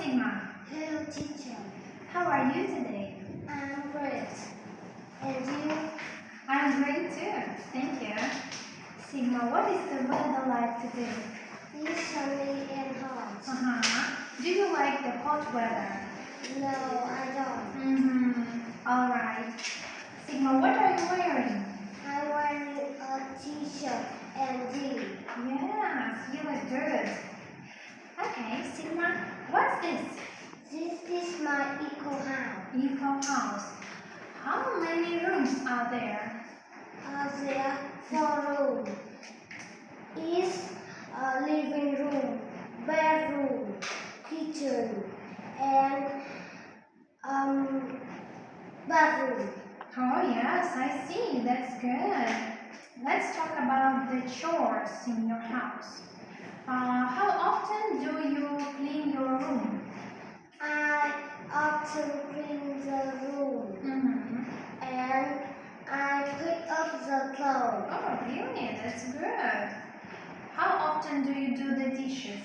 Sigma. Hello, teacher. How are you today? I'm great. And you? I'm great too. Thank you. Sigma, what is the weather like today? It's sunny and hot. Do you like the hot weather? No, I don't. Alright. Sigma, what are you wearing? I'm wearing a t-shirt and jeans. Yes, you look good. Okay, Sigma, what's this? This is my eco house. Eco house. How many rooms are there? There are 4 rooms. It's a living room, bedroom, kitchen, and bathroom. Oh yes, I see. That's good. Let's talk about the chores in your house. How often do you clean your room? I often clean the room and I pick up the clothes. Oh, really? That's good. How often do you do the dishes?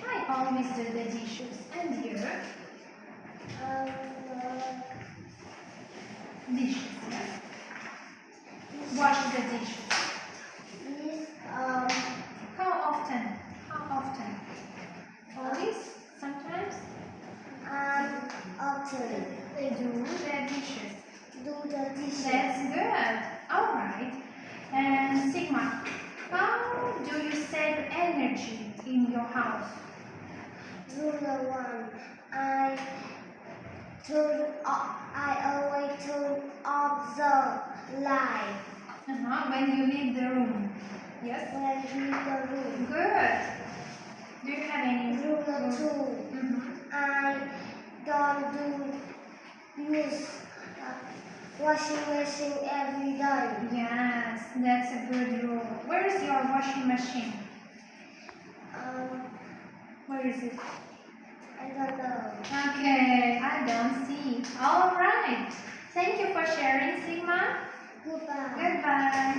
I always do the dishes. And you? Dishes, yes. Wash the dishes. How often? How often? Always? Sometimes? Often They do the dishes. do the dishes. That's good. All right. And Sigma, how do you save energy in your house? Rule 1. I always turn off the light When you leave the room. Yes? when I leave the room. Good. Do you have any Rule 2. I don't use washing machine every day. Yes, that's a good rule. Where is your washing machine? Where is it? I don't know. Okay, I don't see. All right. Thank you for sharing, Sigma. Goodbye. Goodbye.